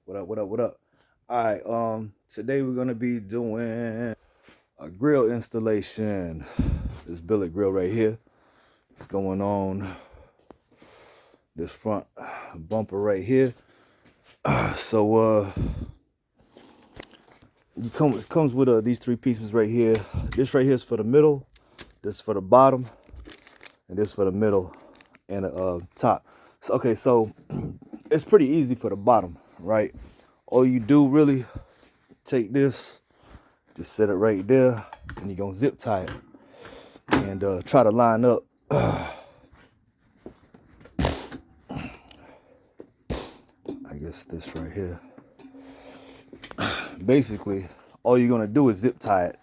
What up, what up, what up? All right, today we're gonna be doing a grill installation. This billet grill right here. It's going on this front bumper right here. So it comes with these three pieces right here. This right here is for the middle, this for the bottom, and this for the middle and the top. So it's pretty easy for the bottom, right? All you do really, take this, just set it right there, and you're gonna zip tie it and try to line up. I guess this right here. Basically, all you're gonna do is zip tie it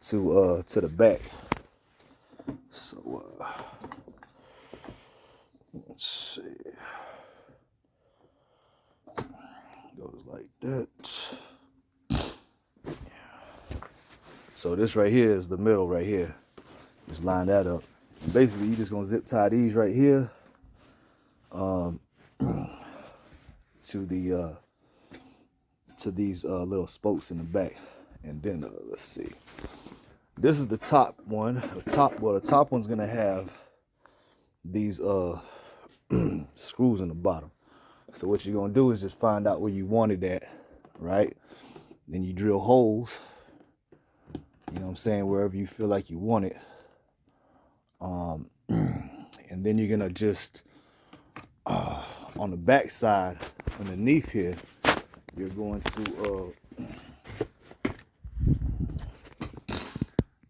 to the back. So let's see. Goes like that. So this right here is the middle right here. Just line that up. And basically, you're just gonna zip tie these right here to these little spokes in the back. And then let's see. This is the top one. The top one's gonna have these screws in the bottom. So what you're gonna do is just find out where you want it at, right? Then you drill holes. You know what I'm saying? Wherever you feel like you want it. And then you're gonna just on the back side, underneath here, you're going to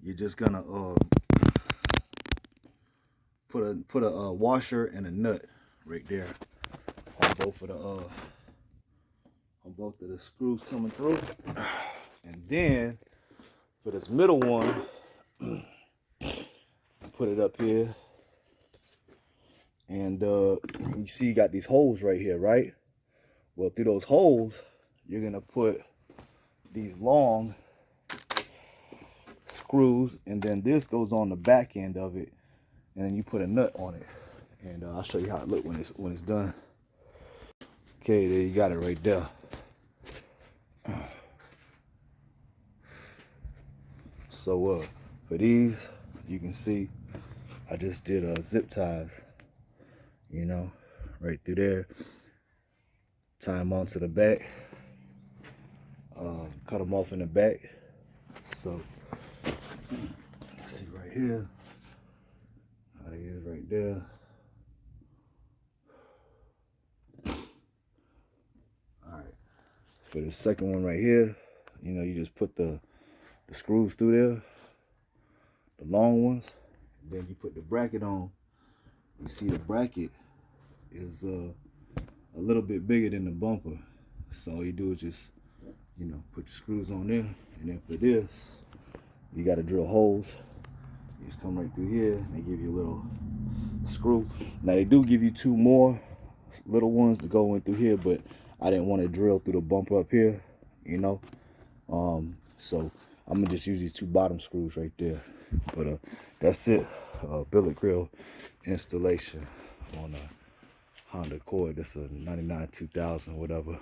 you're just gonna put a washer and a nut right there on both of the screws coming through. And then for this middle one, put it up here. And you see you got these holes right here, right? Well, through those holes, you're gonna put these long screws, and then this goes on the back end of it, and then you put a nut on it. And I'll show you how it looks when it's done. Okay, there you got it right there. So for these, you can see I just did zip ties, you know, right through there. Tie them onto the back. Cut them off in the back. So see right here how it is right there. All right, for the second one right here, you know, you just put the screws through there, the long ones. Then you put the bracket on. You see the bracket is a little bit bigger than the bumper, so all you do is just, you know, put the screws on there. And then for this, you got to drill holes. You just come right through here, and they give you a little screw. Now they do give you two more little ones to go in through here, but I didn't want to drill through the bumper up here, you know. So I'm gonna just use these two bottom screws right there. But that's it. Billet grill installation on a Honda Accord. That's a 99 2000, whatever.